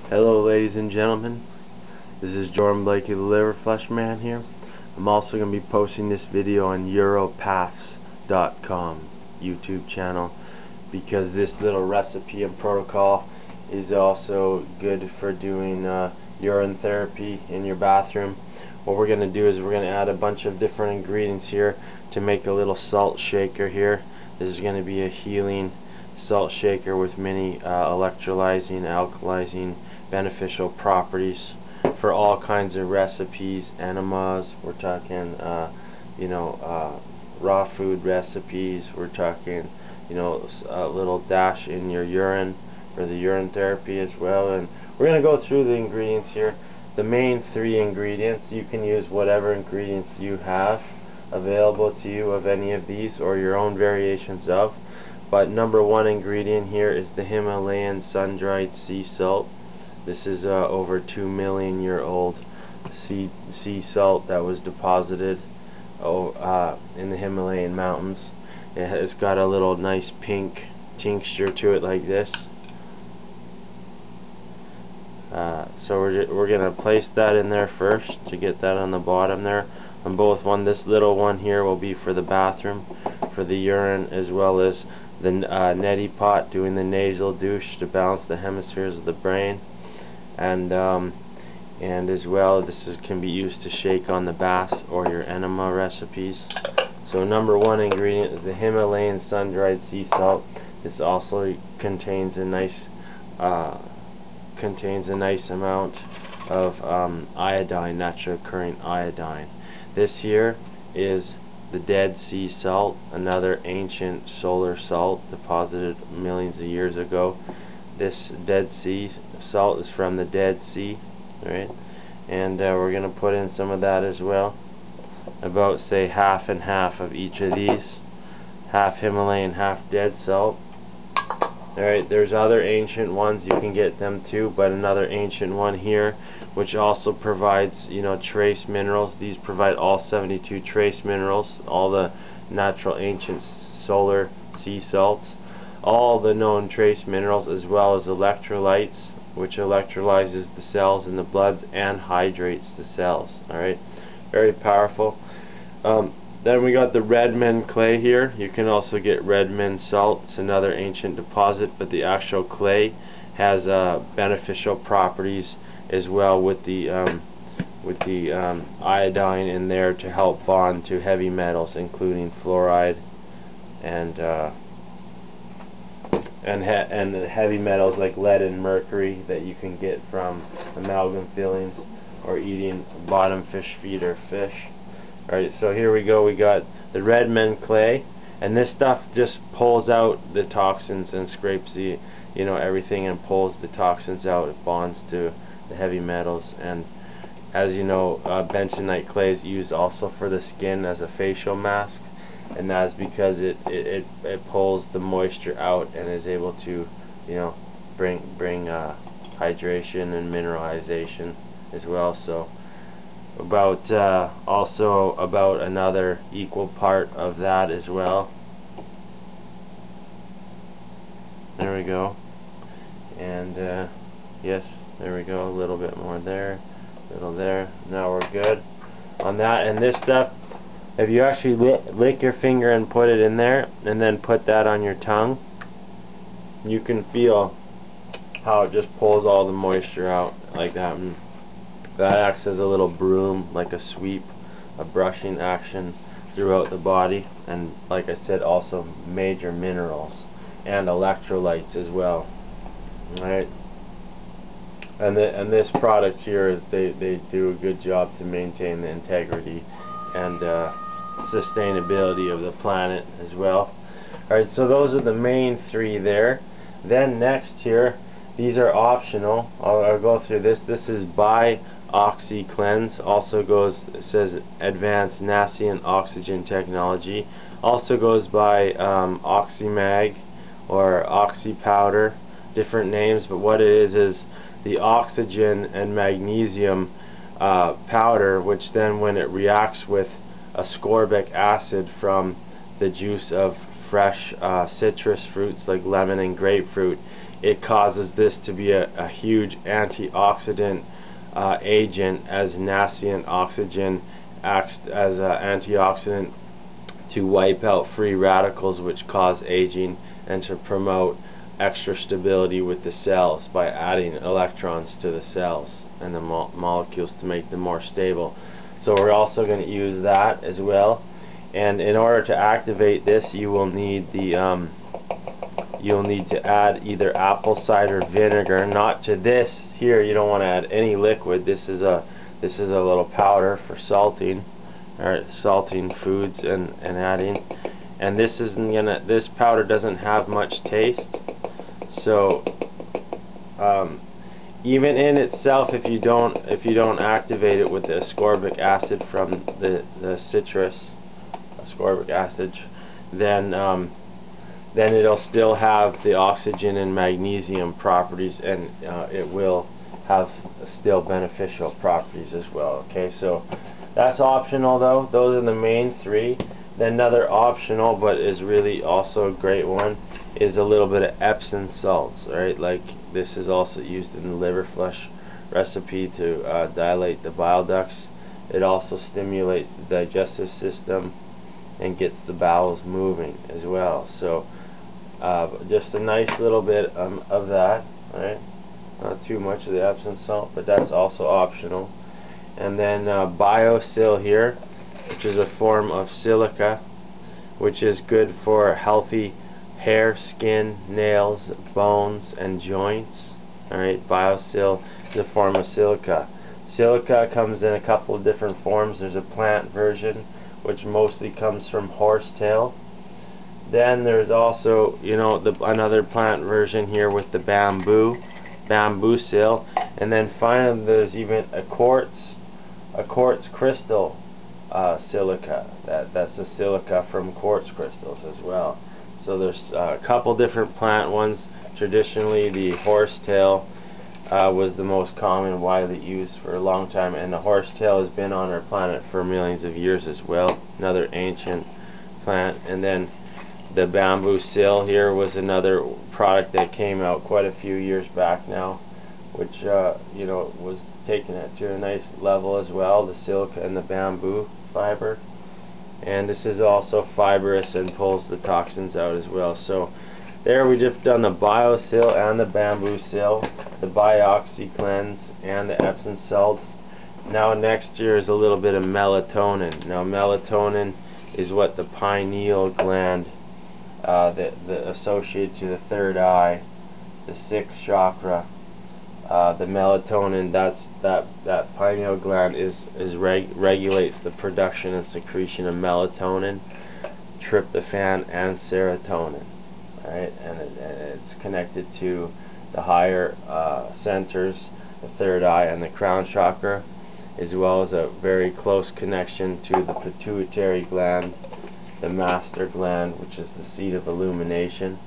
Hello ladies and gentlemen, this is Blaikie the Liver Flesh Man here. I'm also going to be posting this video on Europaths.com YouTube channel because this little recipe and protocol is also good for doing urine therapy in your bathroom. What we're going to do is we're going to add a bunch of different ingredients here to make a little salt shaker here. This is going to be a healing salt shaker with many electrolyzing, alkalizing, beneficial properties for all kinds of recipes, enemas. We're talking, raw food recipes. We're talking, a little dash in your urine for the urine therapy as well. And we're going to go through the ingredients here. The main three ingredients, you can use whatever ingredients you have available to you of any of these or your own variations of. But number one ingredient here is the Himalayan sun-dried sea salt. This is over 2 million year old sea salt that was deposited in the Himalayan mountains. It has got a little nice pink tincture to it like this. So we're going to place that in there first to get that on the bottom there. On both one, this little one here will be for the bathroom, for the urine, as well as the neti pot doing the nasal douche to balance the hemispheres of the brain, and as well this can be used to shake on the baths or your enema recipes. So number one ingredient is the Himalayan sun-dried sea salt. This also contains a nice amount of iodine, naturally occurring iodine. This here is the Dead Sea salt, another ancient solar salt deposited millions of years ago. This Dead Sea salt is from the Dead Sea, right? And we're going to put in some of that as well. About, say, half and half of each of these. Half Himalayan, half dead salt. Alright, there's other ancient ones, you can get them too, but another ancient one here which also provides, trace minerals. These provide all 72 trace minerals, all the natural ancient solar sea salts, all the known trace minerals, as well as electrolytes, which electrolyzes the cells in the blood and hydrates the cells. Alright, very powerful. Then we got the Redmond clay here. You can also get Redmond salt. It's another ancient deposit, but the actual clay has beneficial properties as well with the iodine in there to help bond to heavy metals, including fluoride and heavy metals like lead and mercury that you can get from amalgam fillings or eating bottom fish feeder fish. Alright, so here we go. We got the Redmond clay, and this stuff just pulls out the toxins and scrapes the, everything, and pulls the toxins out. It bonds to the heavy metals, and as you know, bentonite clay is used also for the skin as a facial mask, and that's because it pulls the moisture out and is able to, bring hydration and mineralization as well. So also about another equal part of that as well. There we go. And yes, there we go. A little bit more there, a little there. Now we're good on that. And this stuff, if you actually lick your finger and put it in there, and then put that on your tongue, you can feel how it just pulls all the moisture out like that. And that acts as a little broom, like a sweep, a brushing action throughout the body, and like I said, also major minerals and electrolytes as well. Alright, and this product here is they do a good job to maintain the integrity and sustainability of the planet as well. Alright, so those are the main three there. Then next here, these are optional. I'll go through this. This is by OxyCleanse. Also goes, it says Advanced Nascent Oxygen Technology. Also goes by Oxymag or Oxy Powder. Different names, but what it is the oxygen and magnesium powder, which then when it reacts with ascorbic acid from the juice of fresh citrus fruits like lemon and grapefruit, it causes this to be a huge antioxidant agent, as nascent oxygen acts as an antioxidant to wipe out free radicals which cause aging, and to promote extra stability with the cells by adding electrons to the cells and the molecules to make them more stable. So we're also going to use that as well. And in order to activate this, you will need the you'll need to add either apple cider vinegar. Not to this here, you don't want to add any liquid. This is a little powder for salting, or salting foods and adding. And this powder doesn't have much taste. So even in itself, if you don't activate it with the ascorbic acid from the citrus, ascorbic acid, then it'll still have the oxygen and magnesium properties, and it will have still beneficial properties as well. Okay, so that's optional though. Those are the main three. Then another optional, but is really also a great one, is a little bit of Epsom salts. Right, like this is also used in the liver flush recipe to dilate the bile ducts. It also stimulates the digestive system and gets the bowels moving as well. So just a nice little bit of that. Right, not too much of the Epsom salt, but that's also optional. And then BioSil here, which is a form of silica, which is good for healthy hair, skin, nails, bones, and joints. Alright, BioSil is a form of silica. Silica comes in a couple of different forms. There's a plant version, which mostly comes from horsetail. Then there's also, another plant version here with the bamboo sil. And then finally there's even a quartz crystal silica. That's the silica from quartz crystals as well. So there's a couple different plant ones. Traditionally, the horsetail was the most common, widely used for a long time, and the horsetail has been on our planet for millions of years as well. Another ancient plant. And then the bamboo sil here was another product that came out quite a few years back now, which was taking it to a nice level as well, the silica and the bamboo fiber. And this is also fibrous and pulls the toxins out as well. So there we just done the BioSil and the bamboo sil, the Bioxy cleanse, and the Epsom salts. Now next here is a little bit of melatonin. Now melatonin is what the pineal gland that associated to the third eye, the sixth chakra. The melatonin, that pineal gland regulates the production and secretion of melatonin, tryptophan, and serotonin. Right, and it's connected to the higher centers, the third eye and the crown chakra, as well as a very close connection to the pituitary gland, the master gland, which is the seat of illumination,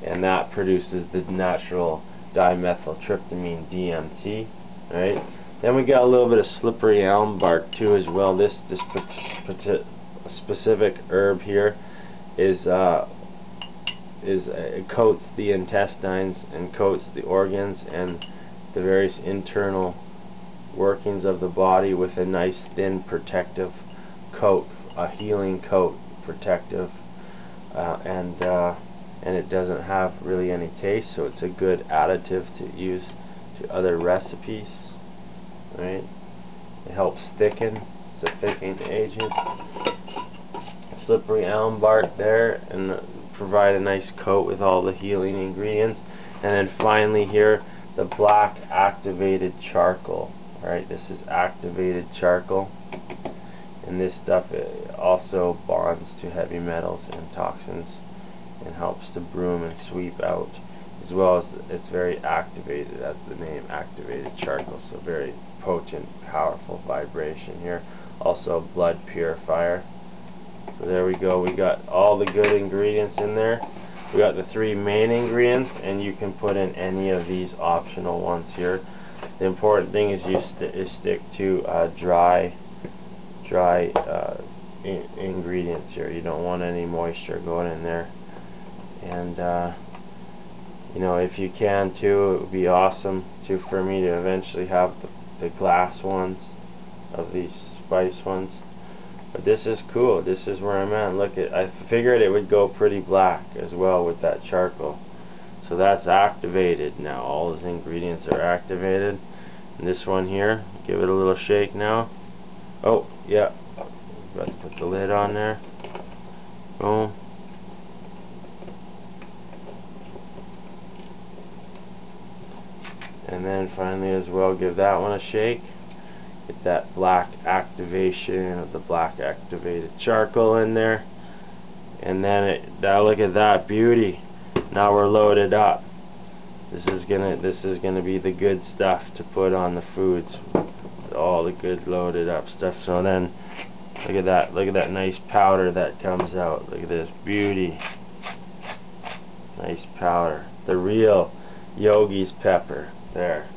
and that produces the natural dimethyltryptamine DMT. Right. Then we got a little bit of slippery elm bark too as well. This specific herb here it coats the intestines and coats the organs and the various internal workings of the body with a nice thin protective coat, a healing coat, protective, and it doesn't have really any taste, so it's a good additive to use to other recipes. Right? It helps thicken. It's a thickening agent. Slippery elm bark there, and provide a nice coat with all the healing ingredients. And then finally here, the black activated charcoal. Alright, this is activated charcoal, and this stuff also bonds to heavy metals and toxins and helps to broom and sweep out, as well as it's very activated, as the name, activated charcoal. So very potent, powerful vibration here. Also a blood purifier. So there we go. We got all the good ingredients in there. We got the three main ingredients, and you can put in any of these optional ones here. The important thing is you stick to dry ingredients here. You don't want any moisture going in there. And you know, if you can too, it would be awesome too for me to eventually have the glass ones of these spice ones. But this is cool. This is where I'm at. Look, I figured it would go pretty black as well with that charcoal. So that's activated now. All those ingredients are activated. And this one here, give it a little shake now. Oh, yeah. Got to put the lid on there. Boom. And then finally as well, give that one a shake. Get that black activation of the black activated charcoal in there. And then now look at that beauty. Now we're loaded up. This is gonna be the good stuff to put on the foods. All the good loaded up stuff. So then look at that nice powder that comes out. Look at this beauty. Nice powder. The real Yogi's pepper. There.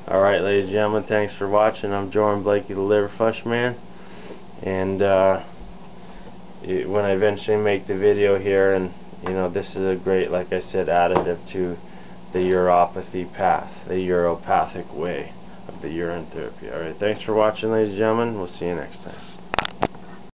Alright, ladies and gentlemen, thanks for watching. I'm Jordan Blaikie, the Liver Flush Man. And when I eventually make the video here, and you know, this is a great, like I said, additive to the uropathy path, the uropathic way of the urine therapy. Alright, thanks for watching, ladies and gentlemen. We'll see you next time.